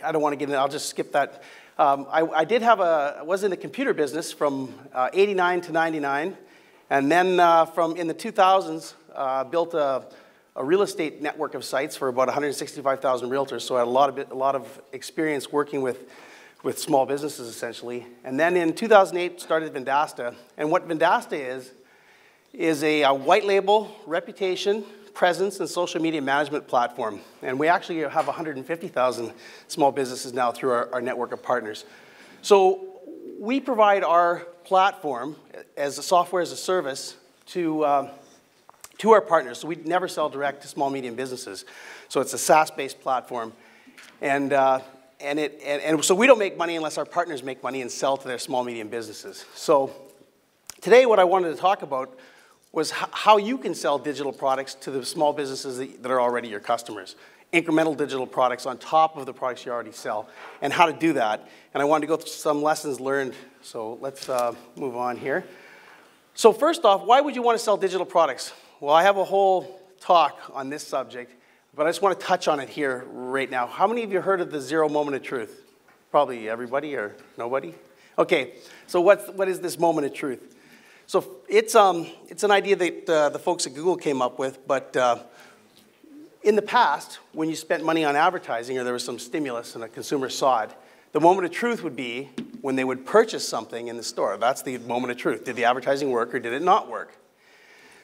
I don't want to get into it. I'll just skip that. I was in the computer business from 89 to 99, and then from in the 2000s, built a real estate network of sites for about 165,000 realtors. So I had a lot of experience working with small businesses, essentially. And then in 2008, started Dosta. And what Dosta is a white label, reputation, presence, and social media management platform. And we actually have 150,000 small businesses now through our network of partners. So we provide our platform as a software as a service to our partners. So we never sell direct to small, medium businesses. So it's a SaaS-based platform. And so we don't make money unless our partners make money and sell to their small, medium businesses. So today what I wanted to talk about was how you can sell digital products to the small businesses that are already your customers. Incremental digital products on top of the products you already sell, and how to do that. And I wanted to go through some lessons learned. So let's move on here. So first off, why would you want to sell digital products? Well, I have a whole talk on this subject, but I just want to touch on it here right now. How many of you heard of the zero moment of truth? Probably everybody or nobody? Okay, so what is this moment of truth? So it's an idea that the folks at Google came up with, but in the past, when you spent money on advertising or there was some stimulus and a consumer saw it, the moment of truth would be when they would purchase something in the store. That's the moment of truth. Did the advertising work or did it not work?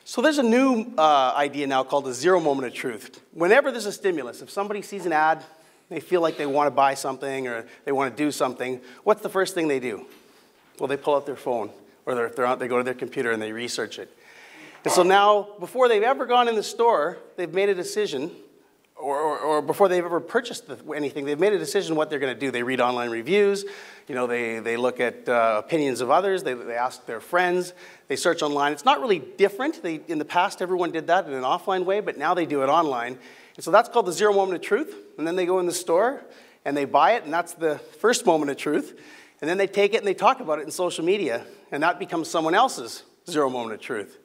So there's a new idea now called the zero moment of truth. Whenever there's a stimulus, if somebody sees an ad, they feel like they want to buy something or they want to do something, what's the first thing they do? Well, they pull out their phone, or if they're out, they go to their computer and they research it. And so now, before they've ever gone in the store, they've made a decision, or before they've ever purchased anything, they've made a decision what they're going to do. They read online reviews, they look at opinions of others, they ask their friends, they search online. It's not really different. In the past, everyone did that in an offline way, but now they do it online. And so that's called the zero moment of truth. And then they go in the store and they buy it, and that's the first moment of truth. And then they take it and they talk about it in social media, and that becomes someone else's zero moment of truth.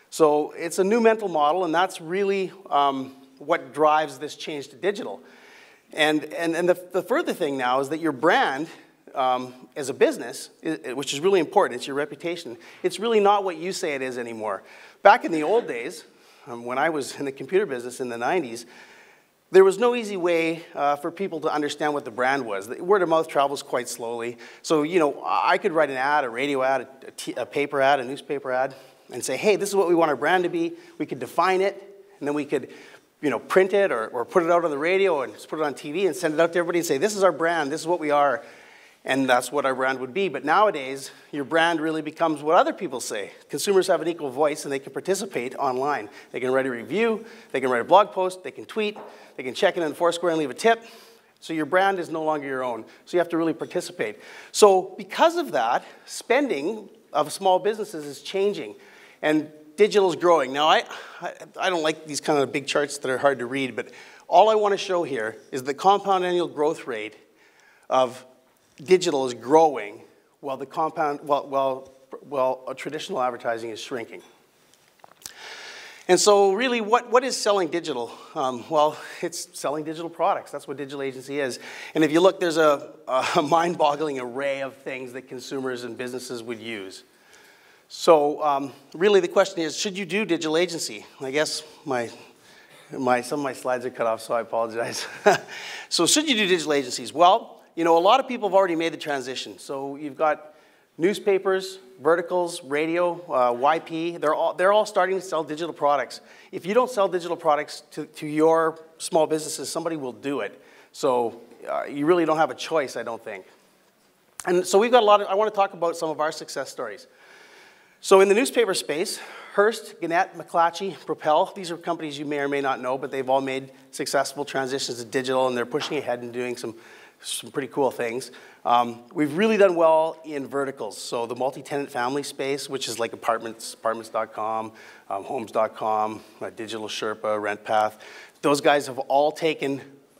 So it's a new mental model, and that's really what drives this change to digital. And the further thing now is that your brand as a business, which is really important, it's your reputation, it's really not what you say it is anymore. Back in the old days, when I was in the computer business in the 90s, there was no easy way for people to understand what the brand was. The word of mouth travels quite slowly. So, I could write an ad, a radio ad, a paper ad, a newspaper ad, and say, hey, this is what we want our brand to be. We could define it, and then we could, print it or put it out on the radio and just put it on TV and send it out to everybody and say, this is our brand, this is what we are, and that's what our brand would be. But nowadays, your brand really becomes what other people say. Consumers have an equal voice, and they can participate online. They can write a review, they can write a blog post, they can tweet, they can check in on Foursquare and leave a tip. So your brand is no longer your own. So you have to really participate. So because of that, spending of small businesses is changing, and digital is growing. Now, I don't like these kind of big charts that are hard to read, but all I want to show here is the compound annual growth rate of digital is growing while traditional advertising is shrinking. And so really, what is selling digital? Well, it's selling digital products. That's what digital agency is. And if you look, there's a mind-boggling array of things that consumers and businesses would use. So really the question is, should you do digital agency? I guess some of my slides are cut off, so I apologize. So should you do digital agencies? Well, a lot of people have already made the transition. So you've got newspapers, verticals, radio, YP. They're all starting to sell digital products. If you don't sell digital products to your small businesses, somebody will do it. So you really don't have a choice, I don't think. And so we've got I want to talk about some of our success stories. So in the newspaper space, Hearst, Gannett, McClatchy, Propel, these are companies you may or may not know, but they've all made successful transitions to digital, and they're pushing ahead and doing some pretty cool things. We've really done well in verticals. So the multi-tenant family space, which is like apartments.com, homes.com, Digital Sherpa, RentPath. Those guys have all taken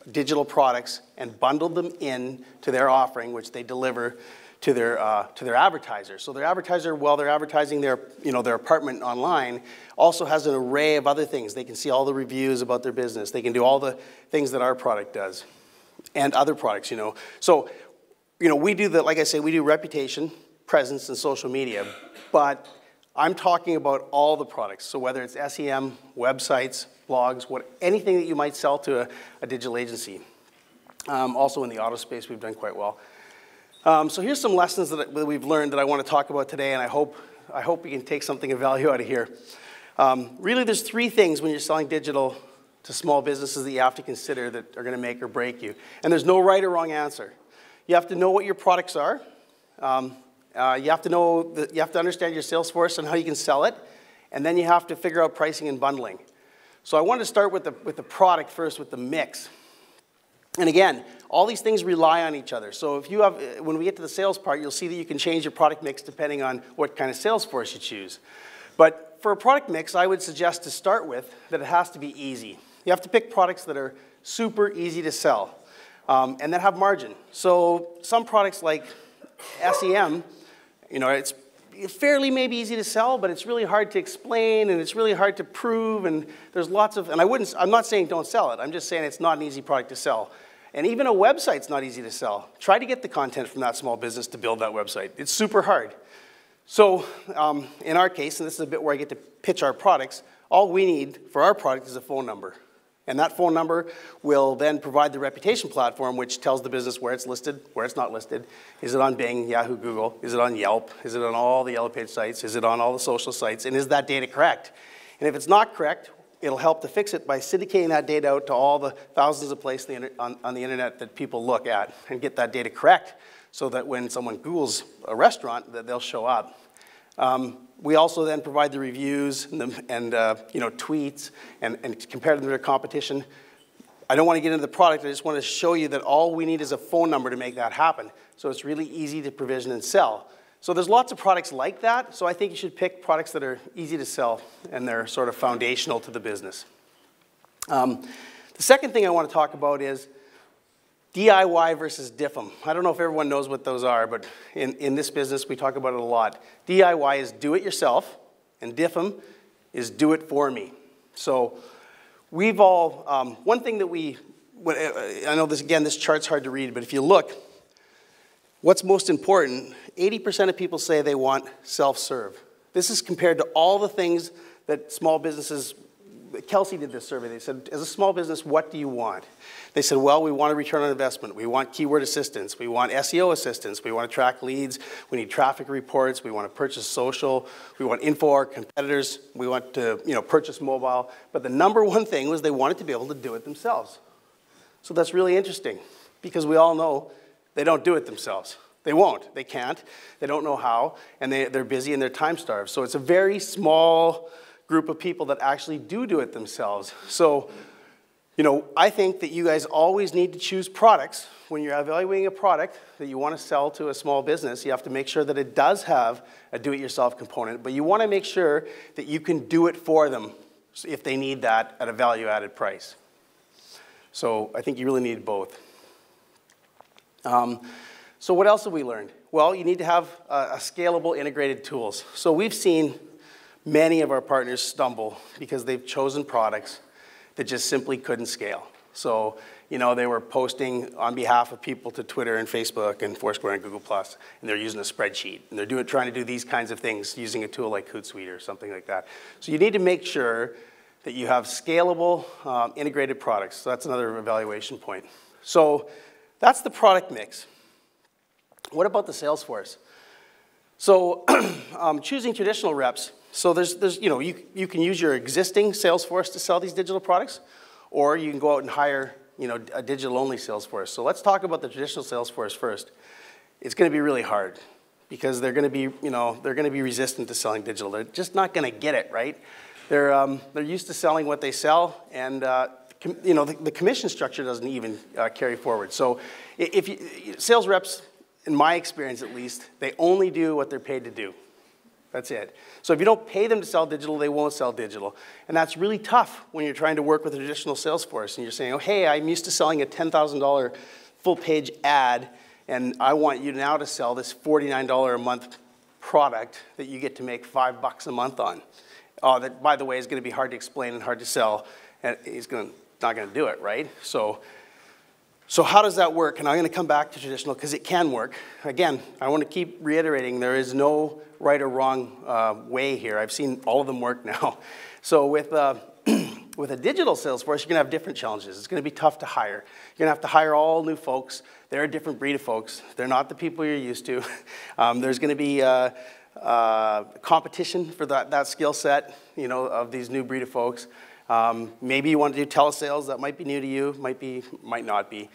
digital products and bundled them in to their offering, which they deliver to their advertiser. So their advertiser, while they're advertising their apartment online, also has an array of other things. They can see all the reviews about their business. They can do all the things that our product does. and other products, you know. So, you know, we do like I say, we do reputation, presence, and social media, but I'm talking about all the products. So whether it's SEM, websites, blogs, anything that you might sell to a digital agency. Also in the auto space, we've done quite well. So here's some lessons that we've learned that I want to talk about today, and I hope we can take something of value out of here. Really, there's 3 things when you're selling digital to small businesses that you have to consider that are going to make or break you. And there's no right or wrong answer. You have to know what your products are. You have to understand your sales force and how you can sell it. And then you have to figure out pricing and bundling. So I wanted to start with the product first, with the mix. And again, all these things rely on each other. So if you have, when we get to the sales part, you'll see that you can change your product mix depending on what kind of sales force you choose. But for a product mix, I would suggest to start with that it has to be easy. You have to pick products that are super easy to sell and that have margin. So some products like SEM, you know, it's fairly maybe easy to sell, but it's really hard to explain and it's really hard to prove, and there's lots of, and I'm not saying don't sell it, I'm just saying it's not an easy product to sell. And even a website's not easy to sell. Try to get the content from that small business to build that website. It's super hard. So in our case, and this is a bit where I get to pitch our products, all we need for our product is a phone number. And that phone number will then provide the reputation platform, which tells the business where it's listed, where it's not listed. Is it on Bing, Yahoo, Google? Is it on Yelp? Is it on all the Yellow Page sites? Is it on all the social sites? And is that data correct? And if it's not correct, it'll help to fix it by syndicating that data out to all the thousands of places on the internet that people look at and get that data correct so that when someone Googles a restaurant, that they'll show up. We also then provide the reviews and you know, tweets and compare them to their competition. I don't want to get into the product. I just want to show you that all we need is a phone number to make that happen. So it's really easy to provision and sell. So there's lots of products like that. So I think you should pick products that are easy to sell and they're sort of foundational to the business. The second thing I want to talk about is DIY versus diplom. I don't know if everyone knows what those are, but in this business, we talk about it a lot. DIY is do it yourself, and diplom is do it for me. So we've all, one thing that I know this chart's hard to read, but if you look, what's most important, 80% of people say they want self-serve. This is compared to all the things that small businesses, Kelsey did this survey. They said, as a small business, what do you want? They said, well, we want a return on investment. We want keyword assistance. We want SEO assistance. We want to track leads. We need traffic reports. We want to purchase social. We want info our competitors. We want to, you know, purchase mobile. But the number one thing was they wanted to be able to do it themselves. So that's really interesting because we all know they don't do it themselves. They won't. They can't. They don't know how. And they're busy and they're time starved. So it's a very small group of people that actually do it themselves. So, you know, I think that you guys always need to choose products. When you're evaluating a product that you want to sell to a small business, you have to make sure that it does have a do-it-yourself component, but you want to make sure that you can do it for them if they need that at a value-added price. So I think you really need both. So what else have we learned? Well, you need to have a scalable integrated tools. So we've seen many of our partners stumble because they've chosen products that just simply couldn't scale. So, you know, they were posting on behalf of people to Twitter and Facebook and Foursquare and Google+, and they're using a spreadsheet. And they're trying to do these kinds of things using a tool like Hootsuite or something like that. So you need to make sure that you have scalable, integrated products. So that's another evaluation point. So that's the product mix. What about the sales force? So choosing traditional reps. So there's you know, you can use your existing sales force to sell these digital products, or you can go out and hire, you know, a digital-only sales force. So let's talk about the traditional sales force first. It's going to be really hard because they're going to be, you know, they're going to be resistant to selling digital. They're just not going to get it, right? They're used to selling what they sell, and you know, the commission structure doesn't even carry forward. So sales reps, in my experience at least, they only do what they're paid to do. That's it. So if you don't pay them to sell digital, they won't sell digital. And that's really tough when you're trying to work with a traditional sales force and you're saying, oh, hey, I'm used to selling a $10,000 full-page ad, and I want you now to sell this $49 a month product that you get to make $5 a month on. That, by the way, is going to be hard to explain and hard to sell, and he's not going to do it, right? So So how does that work? And I'm going to come back to traditional because it can work. Again, I want to keep reiterating there is no right or wrong way here. I've seen all of them work now. So with a digital sales force, you're going to have different challenges. It's going to be tough to hire. You're going to have to hire all new folks. They're a different breed of folks. They're not the people you're used to. There's going to be competition for that skill set, you know, of these new breed of folks. Maybe you want to do telesales. That might be new to you, might not be.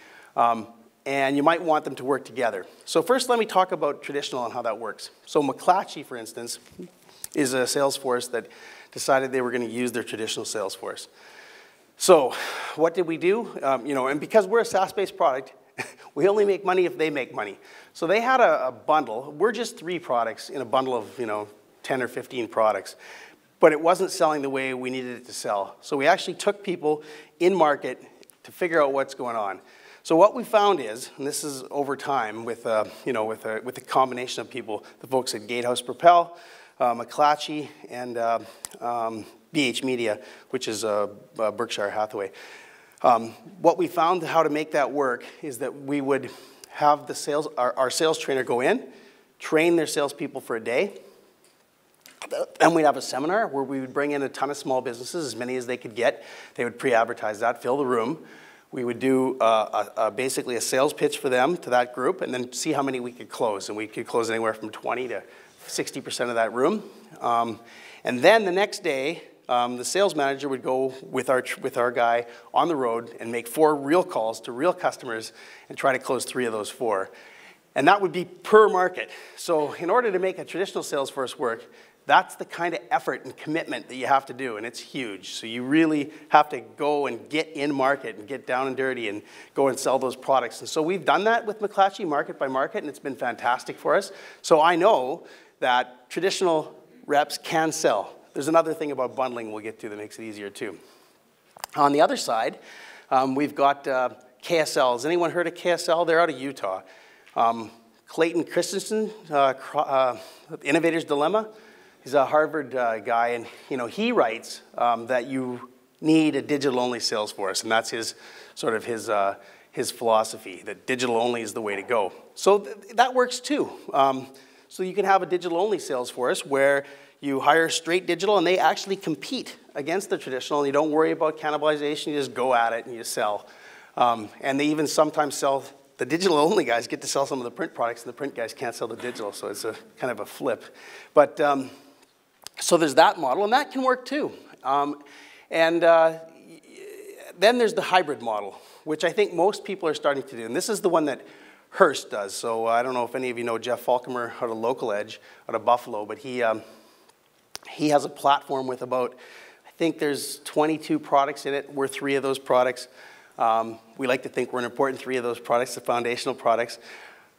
And you might want them to work together. So first, let me talk about traditional and how that works. So McClatchy, for instance, is a sales force that decided they were going to use their traditional sales force. So what did we do? You know, and because we're a SaaS-based product, we only make money if they make money. So they had a bundle. We're just 3 products in a bundle of, you know, 10 or 15 products. But it wasn't selling the way we needed it to sell. So we actually took people in market to figure out what's going on. So what we found is, and this is over time with, you know, with a combination of people, the folks at Gatehouse Propel, McClatchy, and BH Media, which is Berkshire Hathaway. What we found how to make that work is that we would have our sales trainer go in, train their salespeople for a day, and we'd have a seminar where we would bring in a ton of small businesses, as many as they could get. They would pre-advertise that, fill the room. We would do basically a sales pitch for them to that group and then see how many we could close. And we could close anywhere from 20 to 60% of that room. And then the next day, the sales manager would go with our guy on the road and make 4 real calls to real customers and try to close 3 of those 4. And that would be per market. So in order to make a traditional sales force work, that's the kind of effort and commitment that you have to do, and it's huge. So you really have to go and get in market and get down and dirty and go and sell those products. And so we've done that with McClatchy market by market, and it's been fantastic for us. So I know that traditional reps can sell. There's another thing about bundling we'll get to that makes it easier too. On the other side, we've got KSL. Has anyone heard of KSL? They're out of Utah. Clayton Christensen, Innovator's Dilemma. He's a Harvard guy, and you know he writes that you need a digital-only sales force, and that's his sort of his philosophy, that digital-only is the way to go. So that works too. So you can have a digital-only sales force where you hire straight digital, and they actually compete against the traditional, and you don't worry about cannibalization. You just go at it and you sell. And they even sometimes sell. The digital-only guys get to sell some of the print products, and the print guys can't sell the digital, so it's a kind of a flip. But so there's that model, and that can work too. Then there's the hybrid model, which I think most people are starting to do, and this is the one that Hearst does. So I don't know if any of you know Jeff Falcomer out of Local Edge, out of Buffalo, but he has a platform with about, I think there's 22 products in it. We're 3 of those products. We like to think we're an important 3 of those products, the foundational products.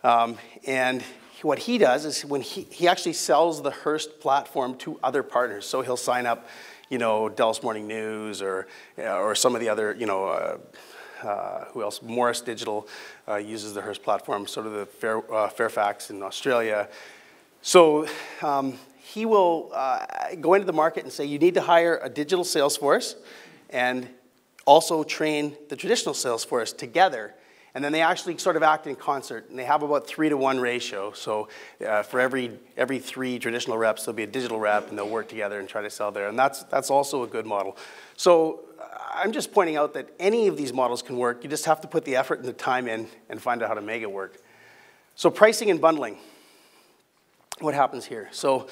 And what he does is when he actually sells the Hearst platform to other partners. So he'll sign up, you know, Dallas Morning News or some of the other, you know, who else? Morris Digital uses the Hearst platform, sort of the Fairfax in Australia. So he will go into the market and say, you need to hire a digital sales force and also train the traditional sales force together. And then they actually sort of act in concert, and they have about 3-to-1 ratio. So for every 3 traditional reps, there'll be a digital rep, and they'll work together and try to sell there. And that's also a good model. So I'm just pointing out that any of these models can work. You just have to put the effort and the time in and find out how to make it work. So pricing and bundling. What happens here? So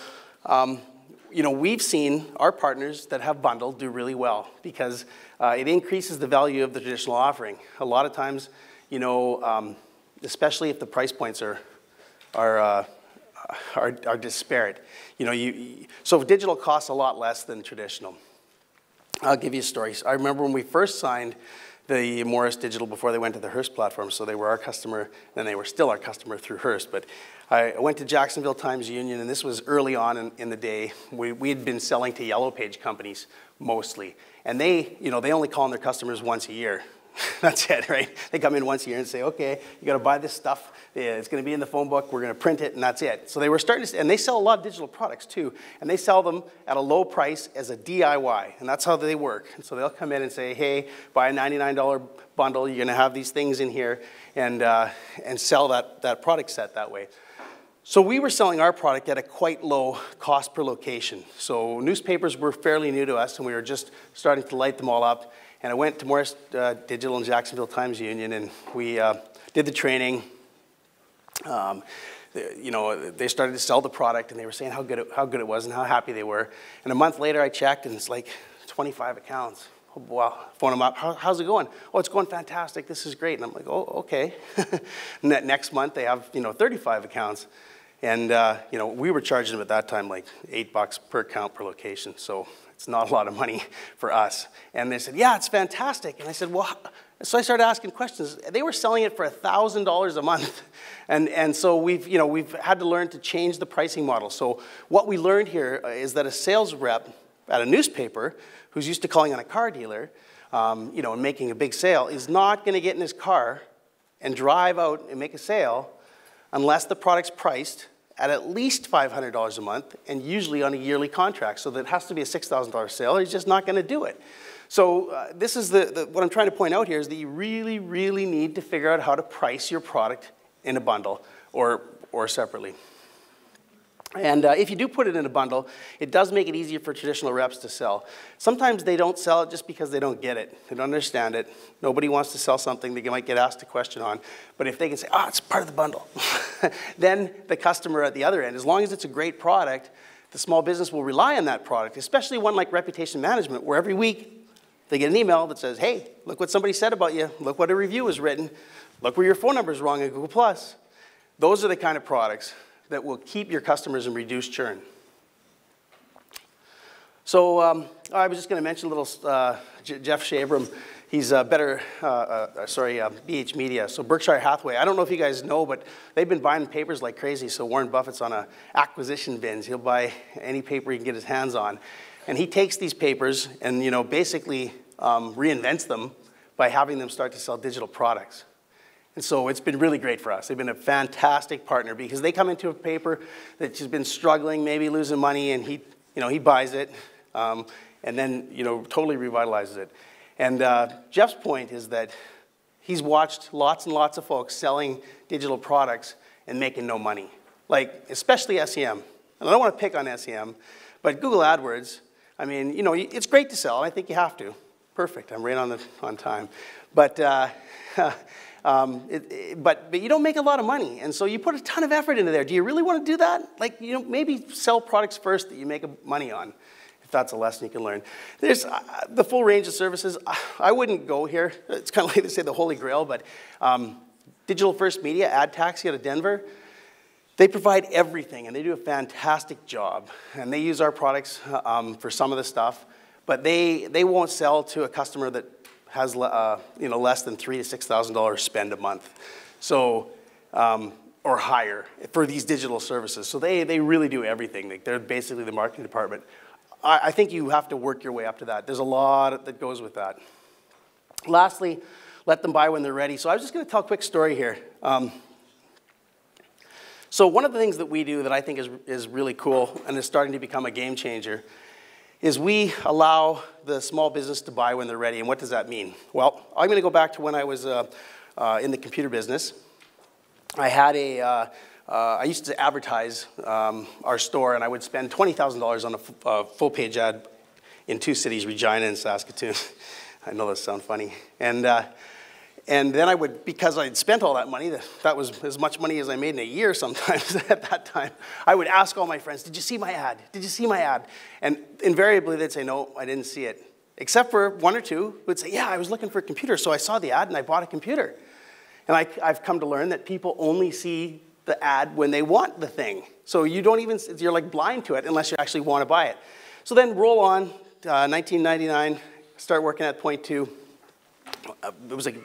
you know, we've seen our partners that have bundled do really well because it increases the value of the traditional offering. A lot of times, you know, especially if the price points are disparate. You know, so digital costs a lot less than traditional. I'll give you a story. I remember when we first signed the Morris Digital before they went to the Hearst platform, so they were our customer, and they were still our customer through Hearst. But I went to Jacksonville Times Union, and this was early on in the day. We had been selling to Yellow Page companies mostly, and they, you know, they only call on their customers once a year. That's it, right? They come in once a year and say, okay, you got to buy this stuff. Yeah, it's going to be in the phone book. We're going to print it, and that's it. So they were starting to, and they sell a lot of digital products too, and they sell them at a low price as a DIY, and that's how they work. And so they'll come in and say, hey, buy a $99 bundle. You're going to have these things in here, and sell that product set that way. So we were selling our product at a quite low cost per location. So newspapers were fairly new to us, and we were just starting to light them all up. And I went to Morris Digital and Jacksonville Times Union, and we did the training. They started to sell the product, and they were saying how good it was and how happy they were. And a month later, I checked, and it's like 25 accounts. Oh, wow. Phone them up. How's it going? Oh, it's going fantastic. This is great. And I'm like, oh, okay. And that next month, they have 35 accounts. And we were charging them at that time like $8 per account per location. So it's not a lot of money for us. And they said, yeah, it's fantastic. And I said, well, so I started asking questions. They were selling it for $1,000 a month. And so we've had to learn to change the pricing model. So what we learned here is that a sales rep at a newspaper who's used to calling on a car dealer, and making a big sale is not going to get in his car and drive out and make a sale unless the product's priced at least $500 a month, and usually on a yearly contract. So that has to be a $6,000 sale, or he's just not going to do it. So this is what I'm trying to point out here is that you really, really need to figure out how to price your product in a bundle or separately. And if you do put it in a bundle, it does make it easier for traditional reps to sell. Sometimes they don't sell it just because they don't get it. They don't understand it. Nobody wants to sell something they might get asked a question on. But if they can say, it's part of the bundle, then the customer at the other end, as long as it's a great product, the small business will rely on that product, especially one like reputation management, where every week they get an email that says, hey, look what somebody said about you. Look what a review was written. Look where your phone number is wrong in Google+. Those are the kind of products that will keep your customers and reduce churn. So I was just going to mention a little Jeff Shabram. He's BH Media. So Berkshire Hathaway. I don't know if you guys know, but they've been buying papers like crazy. So Warren Buffett's on a acquisition binge. He'll buy any paper he can get his hands on. And he takes these papers and basically reinvents them by having them start to sell digital products. And so it's been really great for us. They've been a fantastic partner because they come into a paper that's just been struggling, maybe losing money, and he buys it and then totally revitalizes it. And Jeff's point is that he's watched lots and lots of folks selling digital products and making no money, like especially SEM. And I don't want to pick on SEM, but Google AdWords, I mean, it's great to sell. I think you have to. Perfect. I'm right on time. But but you don't make a lot of money, and so you put a ton of effort into there. Do you really want to do that? Like, maybe sell products first that you make money on, if that's a lesson you can learn. There's the full range of services. I wouldn't go here. It's kind of like they say the Holy Grail, but Digital First Media, Ad Taxi out of Denver, they provide everything, and they do a fantastic job. And they use our products for some of the stuff, but they won't sell to a customer that has less than $3,000 to $6,000 spend a month, so or higher for these digital services. So they really do everything. They're basically the marketing department. I think you have to work your way up to that. There's a lot that goes with that. Lastly, let them buy when they're ready. So I was just going to tell a quick story here. So one of the things that we do that I think is really cool and is starting to become a game changer is we allow the small business to buy when they're ready. And what does that mean? Well, I'm going to go back to when I was in the computer business. I had I used to advertise our store, and I would spend $20,000 on a full-page ad in two cities, Regina and Saskatoon. I know those sound funny. And then I would, because I'd spent all that money, that was as much money as I made in a year sometimes at that time, I would ask all my friends, did you see my ad? Did you see my ad? And invariably they'd say, no, I didn't see it. Except for one or two who would say, yeah, I was looking for a computer, so I saw the ad and I bought a computer. And I've come to learn that people only see the ad when they want the thing. So you're like blind to it unless you actually want to buy it. So then roll on, 1999, start working at Point 2. It was like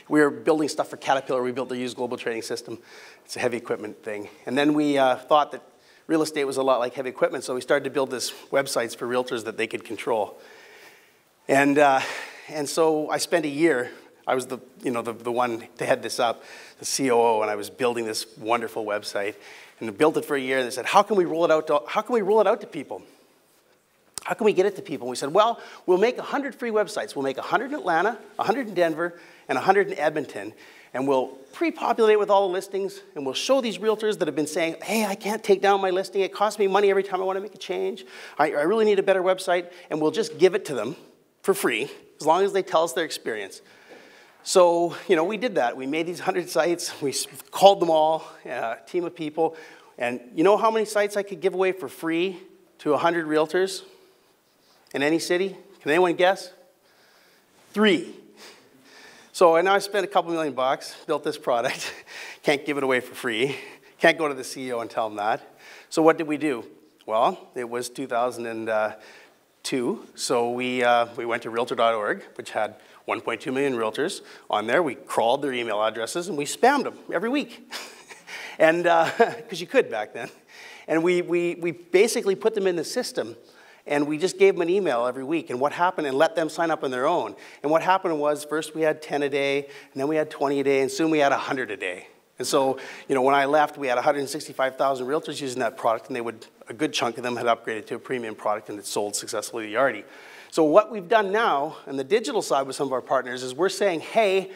we were building stuff for Caterpillar. We built the used global trading system. It's a heavy equipment thing. And then we thought that real estate was a lot like heavy equipment, so we started to build this websites for realtors that they could control. And so I spent a year I was the, the one to head this up, the COO, and I was building this wonderful website. And I built it for a year, and they said, how can we roll it out to people? How can we get it to people? And we said, well, we'll make 100 free websites. We'll make 100 in Atlanta, 100 in Denver, and 100 in Edmonton. And we'll pre-populate with all the listings, and we'll show these realtors that have been saying, hey, I can't take down my listing. It costs me money every time I want to make a change. I really need a better website. And we'll just give it to them for free, as long as they tell us their experience. So, we did that. We made these 100 sites. We called them all, a team of people. And you know how many sites I could give away for free to 100 realtors in any city? Can anyone guess? 3. So now I spent a couple $1 million, built this product. Can't give it away for free. Can't go to the CEO and tell them that. So what did we do? Well, it was 2002. So we went to realtor.org, which had 1.2 million realtors on there. We crawled their email addresses and we spammed them every week. And because you could back then. And we basically put them in the system. And we just gave them an email every week. And what happened, and let them sign up on their own. And what happened was, first we had 10 a day, and then we had 20 a day, and soon we had 100 a day. And so, when I left, we had 165,000 realtors using that product, and a good chunk of them had upgraded to a premium product, and it sold successfully to Yardi. So what we've done now, on the digital side with some of our partners, is we're saying, hey,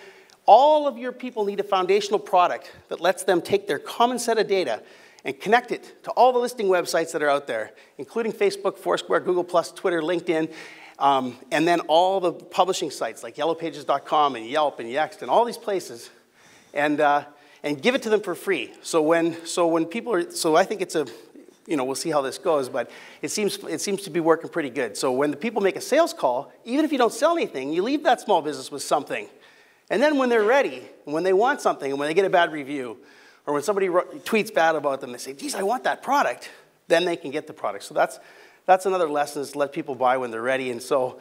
all of your people need a foundational product that lets them take their common set of data and connect it to all the listing websites that are out there, including Facebook, Foursquare, Google+, Twitter, LinkedIn, and then all the publishing sites like yellowpages.com and Yelp and Yext and all these places, and give it to them for free. So I think it's we'll see how this goes, but it seems to be working pretty good. So when the people make a sales call, even if you don't sell anything, you leave that small business with something. And then when they're ready, and when they want something, and when they get a bad review, or when somebody tweets bad about them, they say, geez, I want that product. Then they can get the product. So that's another lesson, is to let people buy when they're ready. And so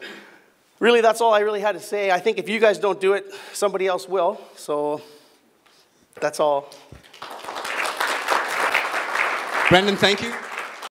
really, that's all I really had to say. I think if you guys don't do it, somebody else will. So that's all. Brendan, thank you.